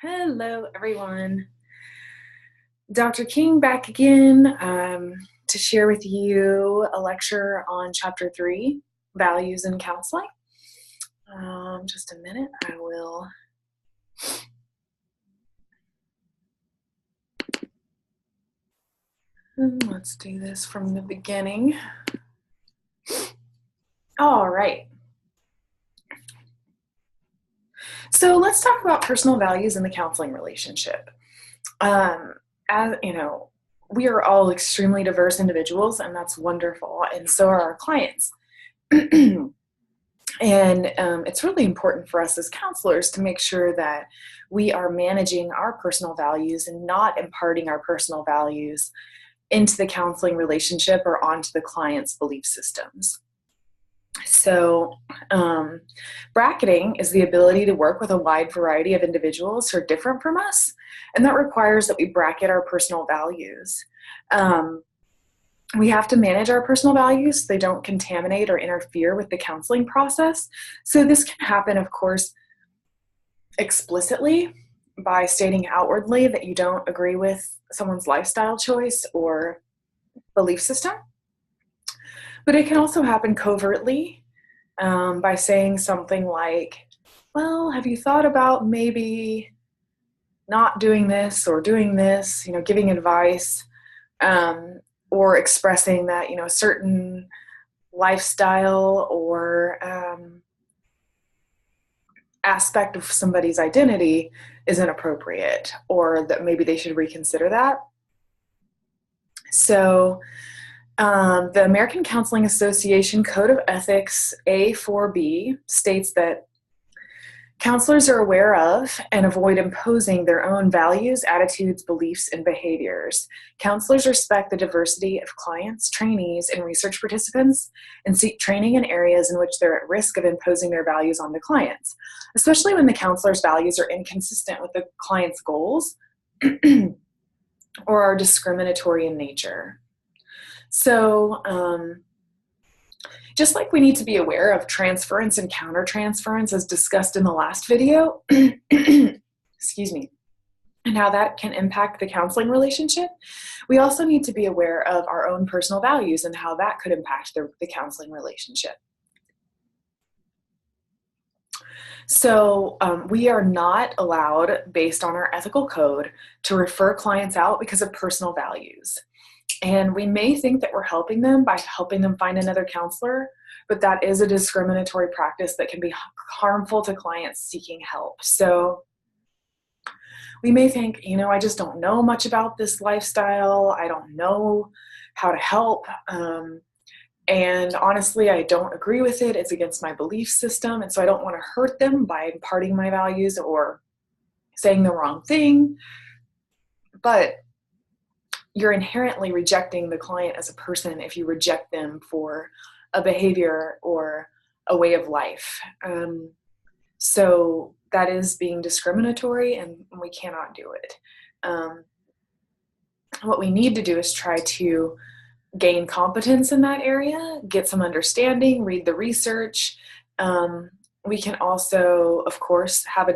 Hello, everyone. Dr. King back again to share with you a lecture on Chapter 3, Values in Counseling. Just a minute, I will. Let's do this from the beginning. All right. So let's talk about personal values in the counseling relationship. As you know, we are all extremely diverse individuals, and that's wonderful, and so are our clients. And it's really important for us as counselors to make sure that we are managing our personal values and not imparting our personal values into the counseling relationship or onto the client's belief systems. So bracketing is the ability to work with a wide variety of individuals who are different from us, and that requires that we bracket our personal values. We have to manage our personal values so they don't contaminate or interfere with the counseling process. So this can happen, of course, explicitly by stating outwardly that you don't agree with someone's lifestyle choice or belief system. But it can also happen covertly by saying something like, well, have you thought about maybe not doing this or doing this, giving advice, or expressing that, a certain lifestyle or aspect of somebody's identity is inappropriate, or that maybe they should reconsider that. So the American Counseling Association Code of Ethics A4B states that counselors are aware of and avoid imposing their own values, attitudes, beliefs, and behaviors. Counselors respect the diversity of clients, trainees, and research participants, and seek training in areas in which they're at risk of imposing their values on the clients, especially when the counselor's values are inconsistent with the client's goals or are discriminatory in nature. So, just like we need to be aware of transference and countertransference as discussed in the last video, excuse me, and how that can impact the counseling relationship, we also need to be aware of our own personal values and how that could impact the counseling relationship. So we are not allowed, based on our ethical code, to refer clients out because of personal values. And we may think that we're helping them by helping them find another counselor, but that is a discriminatory practice that can be harmful to clients seeking help. So we may think, I just don't know much about this lifestyle. I don't know how to help. And honestly, I don't agree with it. It's against my belief system. And so I don't want to hurt them by imparting my values or saying the wrong thing. But you're inherently rejecting the client as a person if you reject them for a behavior or a way of life. So that is being discriminatory, and we cannot do it. What we need to do is try to gain competence in that area, get some understanding, read the research. We can also, of course, have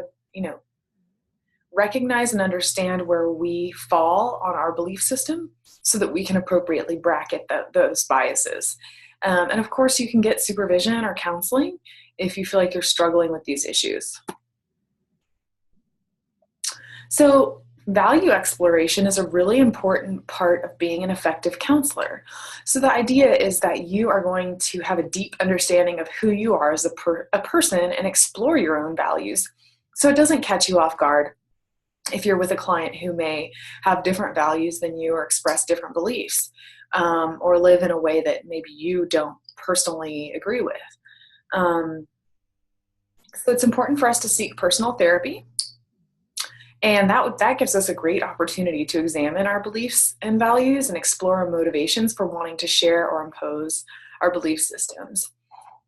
recognize and understand where we fall on our belief system so that we can appropriately bracket those biases. And of course, you can get supervision or counseling if you feel like you're struggling with these issues. So value exploration is a really important part of being an effective counselor. So the idea is that you are going to have a deep understanding of who you are as a person and explore your own values so it doesn't catch you off guard if you're with a client who may have different values than you or express different beliefs, or live in a way that maybe you don't personally agree with. So it's important for us to seek personal therapy, and that gives us a great opportunity to examine our beliefs and values and explore our motivations for wanting to share or impose our belief systems.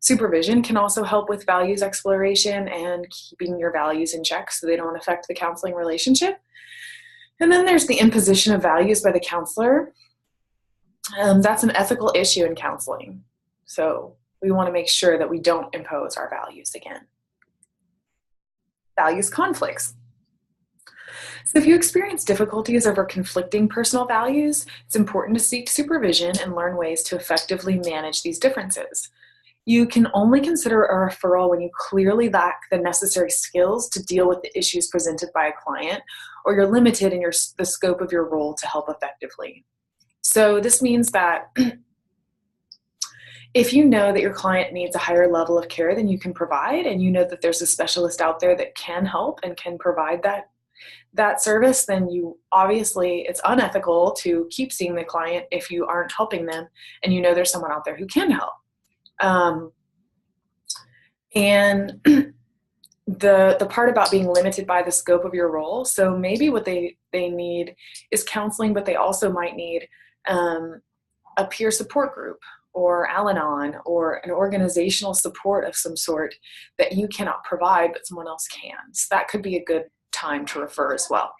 Supervision can also help with values exploration and keeping your values in check so they don't affect the counseling relationship. And then there's the imposition of values by the counselor. That's an ethical issue in counseling. So we want to make sure that we don't impose our values again. Values conflicts. So if you experience difficulties over conflicting personal values, it's important to seek supervision and learn ways to effectively manage these differences. You can only consider a referral when you clearly lack the necessary skills to deal with the issues presented by a client, or you're limited in the scope of your role to help effectively. So this means that if you know that your client needs a higher level of care than you can provide, and you know that there's a specialist out there that can help and can provide that service, then it's unethical to keep seeing the client if you aren't helping them and you know there's someone out there who can help. And the part about being limited by the scope of your role, so maybe what they need is counseling, but they also might need a peer support group or Al-Anon or an organizational support of some sort that you cannot provide but someone else can. So that could be a good time to refer as well.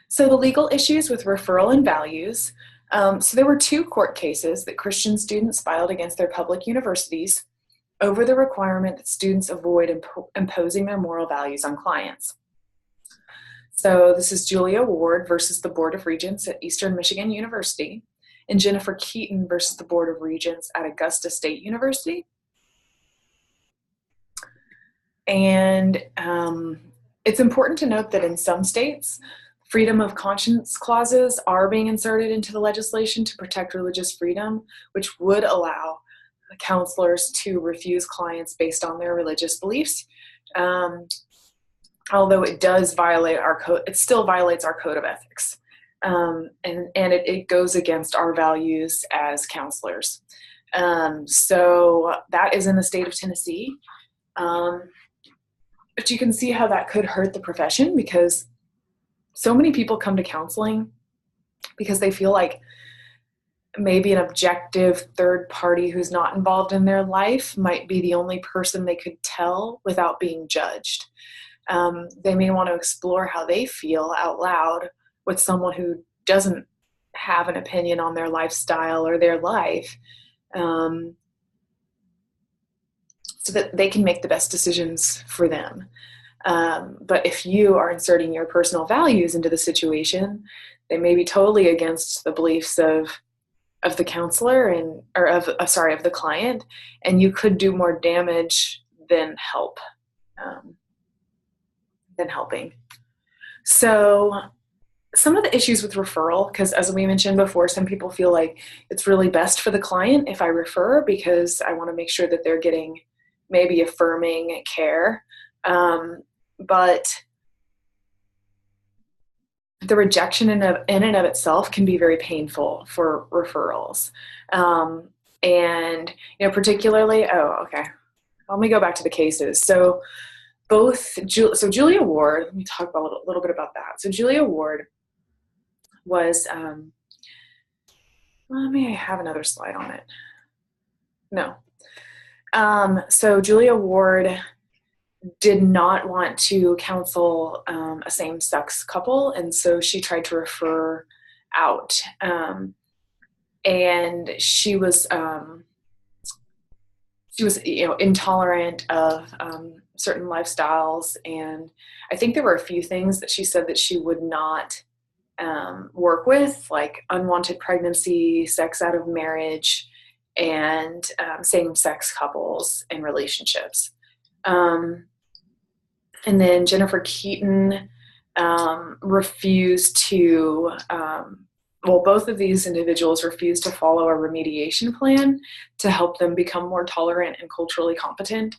So the legal issues with referral and values. So there were 2 court cases that Christian students filed against their public universities over the requirement that students avoid imposing their moral values on clients. So this is Julia Ward versus the Board of Regents at Eastern Michigan University, and Jennifer Keaton versus the Board of Regents at Augusta State University. And it's important to note that in some states, freedom of conscience clauses are being inserted into the legislation to protect religious freedom, which would allow counselors to refuse clients based on their religious beliefs. Although it does violate our code, it still violates our code of ethics. And it goes against our values as counselors. So that is in the state of Tennessee. But you can see how that could hurt the profession, because so many people come to counseling because they feel like maybe an objective third party who's not involved in their life might be the only person they could tell without being judged. They may want to explore how they feel out loud with someone who doesn't have an opinion on their lifestyle or their life, so that they can make the best decisions for them. But if you are inserting your personal values into the situation, they may be totally against the beliefs of the counselor of the client, and you could do more damage than helping. So some of the issues with referral, because as we mentioned before, some people feel like it's really best for the client if I refer, because I want to make sure that they're getting maybe affirming care. But the rejection in and of itself can be very painful for referrals. And, particularly, let me go back to the cases. So Julia Ward, let me talk about a little bit about that. So Julia Ward was, let me have another slide on it. No. So Julia Ward did not want to counsel a same-sex couple, and so she tried to refer out. And she was intolerant of certain lifestyles, and I think there were a few things that she said that she would not work with, like unwanted pregnancy, sex out of marriage, and same-sex couples and relationships. And then Jennifer Keaton refused to, both of these individuals refused to follow a remediation plan to help them become more tolerant and culturally competent,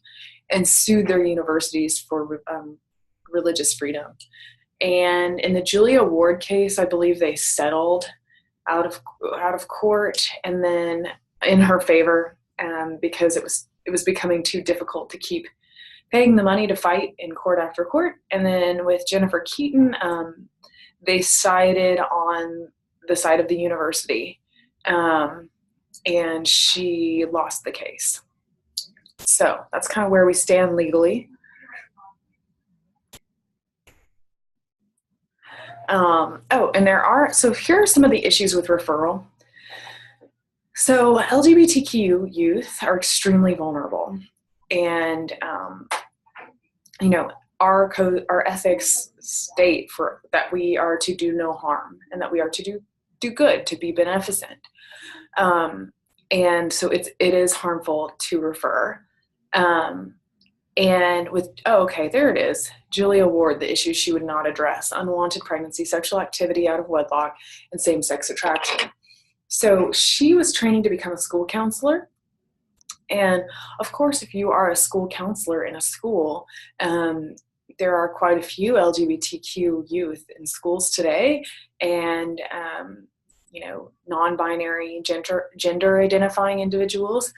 and sued their universities for religious freedom. And in the Julia Ward case, I believe they settled out of court, and then in her favor, because it was becoming too difficult to keep paying the money to fight in court after court. And then with Jennifer Keaton, they sided on the side of the university, and she lost the case. So that's kind of where we stand legally. So here are some of the issues with referral. So LGBTQ youth are extremely vulnerable, and our code, our ethics state for that we are to do no harm and that we are to do good, to be beneficent. And so it is harmful to refer. And with, oh, okay, there it is. Julia Ward, the issues she would not address: unwanted pregnancy, sexual activity out of wedlock, and same-sex attraction. So she was training to become a school counselor. And of course, if you are a school counselor in a school, there are quite a few LGBTQ youth in schools today, and non-binary, gender identifying individuals.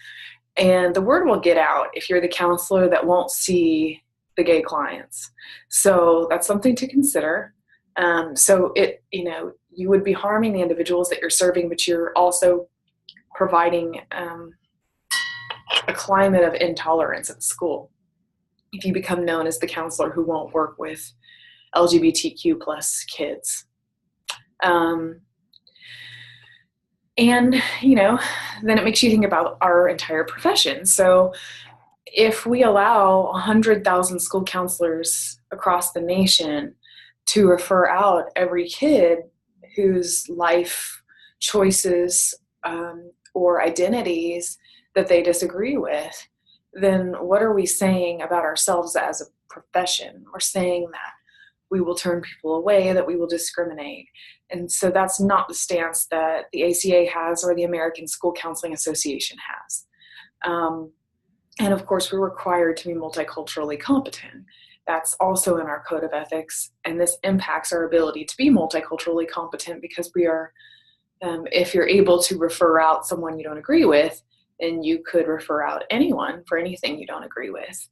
And the word will get out if you're the counselor that won't see the gay clients. So that's something to consider. So you would be harming the individuals that you're serving, but you're also providing a climate of intolerance at school if you become known as the counselor who won't work with LGBTQ plus kids. And, then it makes you think about our entire profession. So if we allow 100,000 school counselors across the nation to refer out every kid whose life choices or identities that they disagree with, then what are we saying about ourselves as a profession? We're saying that we will turn people away, that we will discriminate. And so that's not the stance that the ACA has or the American School Counseling Association has. And of course, we're required to be multiculturally competent. That's also in our code of ethics, and this impacts our ability to be multiculturally competent because we are, if you're able to refer out someone you don't agree with, then you could refer out anyone for anything you don't agree with.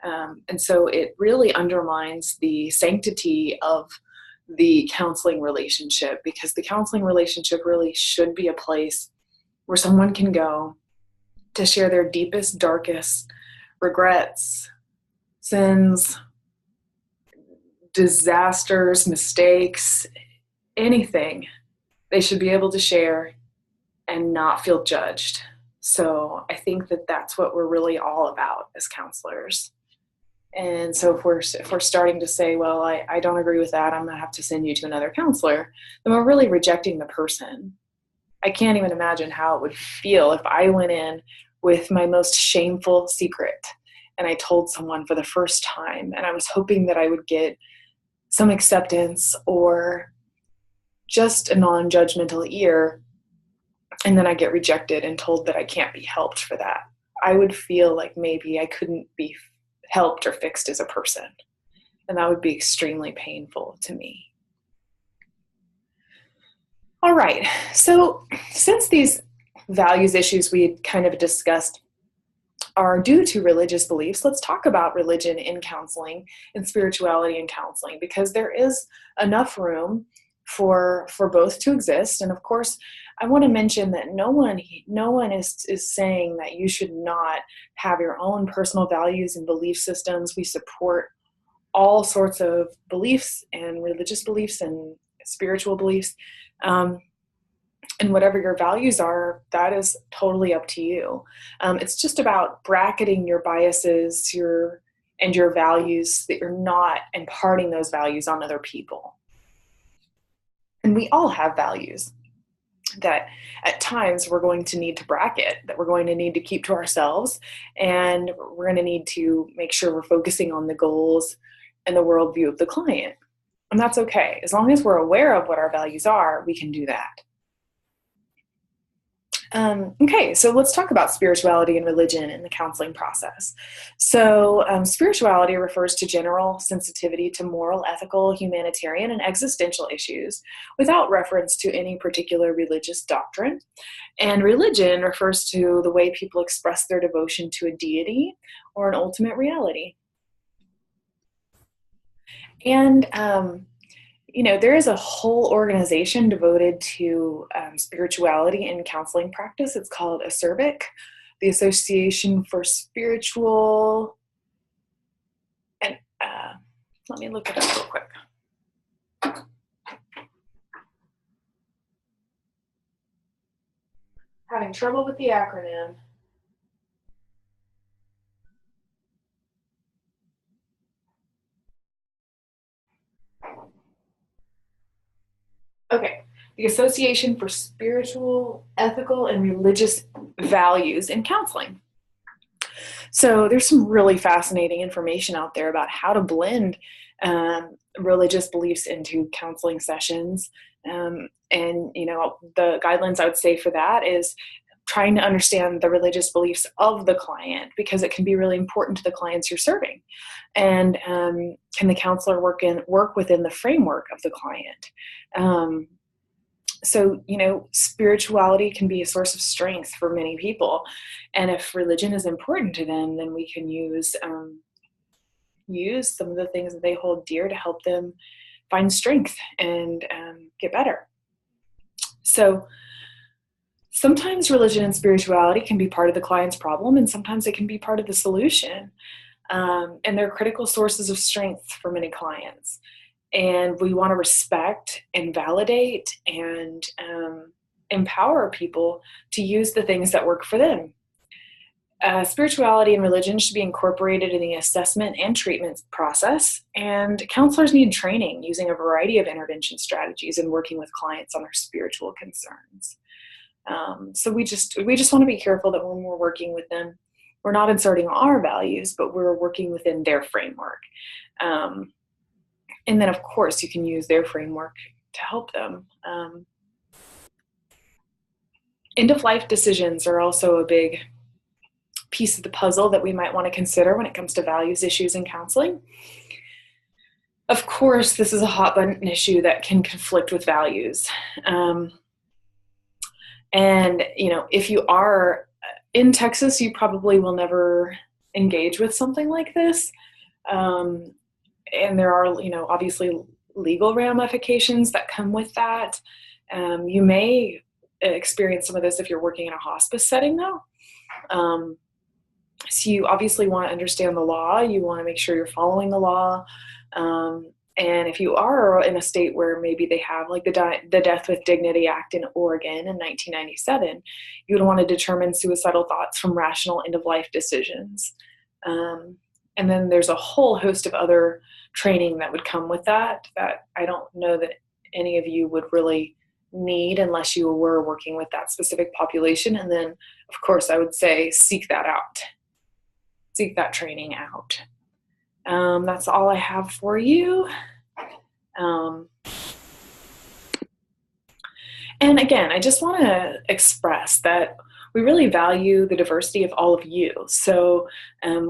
And so it really undermines the sanctity of the counseling relationship, because the counseling relationship really should be a place where someone can go to share their deepest, darkest regrets, sins, disasters, mistakes, anything. They should be able to share and not feel judged. So I think that that's what we're really all about as counselors. And so if we're starting to say, well, I don't agree with that, I'm going to have to send you to another counselor, then we're really rejecting the person. I can't even imagine how it would feel if I went in with my most shameful secret and I told someone for the first time, and I was hoping that I would get some acceptance or just a non-judgmental ear, and then I get rejected and told that I can't be helped for that. I would feel like maybe I couldn't be helped or fixed as a person. And that would be extremely painful to me. All right, so since these values issues we kind of discussed are due to religious beliefs, let's talk about religion in counseling and spirituality in counseling, because there is enough room for both to exist. And of course, I want to mention that no one is saying that you should not have your own personal values and belief systems. We support all sorts of beliefs and religious beliefs and spiritual beliefs. And whatever your values are, that is totally up to you. It's just about bracketing your biases, your values, that you're not imparting those values on other people. And we all have values that at times we're going to need to bracket, that we're going to need to keep to ourselves, and we're going to need to make sure we're focusing on the goals and the worldview of the client. And that's okay. As long as we're aware of what our values are, we can do that. Okay, so let's talk about spirituality and religion in the counseling process. So spirituality refers to general sensitivity to moral, ethical, humanitarian, and existential issues without reference to any particular religious doctrine. And religion refers to the way people express their devotion to a deity or an ultimate reality. And there is a whole organization devoted to spirituality and counseling practice. It's called ASERBIC, the Association for Spiritual, and let me look it up real quick. Having trouble with the acronym. Okay, the Association for Spiritual, Ethical, and Religious Values in Counseling. So there's some really fascinating information out there about how to blend religious beliefs into counseling sessions. And the guidelines I would say for that is trying to understand the religious beliefs of the client, because it can be really important to the clients you're serving. And can the counselor work within the framework of the client? So, spirituality can be a source of strength for many people. And if religion is important to them, then we can use some of the things that they hold dear to help them find strength and get better. So sometimes religion and spirituality can be part of the client's problem, and sometimes it can be part of the solution. And they're critical sources of strength for many clients. And we want to respect and validate and empower people to use the things that work for them. Spirituality and religion should be incorporated in the assessment and treatment process, and counselors need training using a variety of intervention strategies and working with clients on their spiritual concerns. So we just want to be careful that when we're working with them, we're not inserting our values, but we're working within their framework. And then, of course, you can use their framework to help them. End-of-life decisions are also a big piece of the puzzle that we might want to consider when it comes to values issues in counseling. Of course, this is a hot button issue that can conflict with values. And, if you are in Texas, you probably will never engage with something like this. And there are, obviously legal ramifications that come with that. You may experience some of this if you're working in a hospice setting, though. So you obviously want to understand the law. You want to make sure you're following the law. And if you are in a state where maybe they have like the Death with Dignity Act in Oregon in 1997, you would want to determine suicidal thoughts from rational end-of-life decisions. And then there's a whole host of other training that would come with that I don't know that any of you would really need unless you were working with that specific population. And then, of course, I would say seek that out. Seek that training out. That's all I have for you. And again, I just want to express that we really value the diversity of all of you. So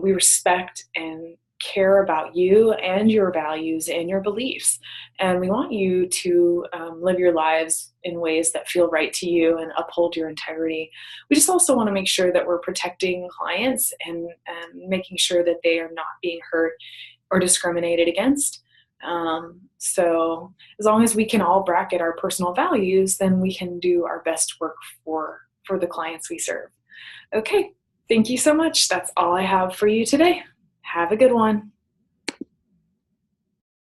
we respect and care about you and your values and your beliefs. And we want you to live your lives in ways that feel right to you and uphold your integrity. We just also want to make sure that we're protecting clients and making sure that they are not being hurt or discriminated against. So as long as we can all bracket our personal values, then we can do our best work for the clients we serve. Okay, thank you so much. That's all I have for you today. Have a good one.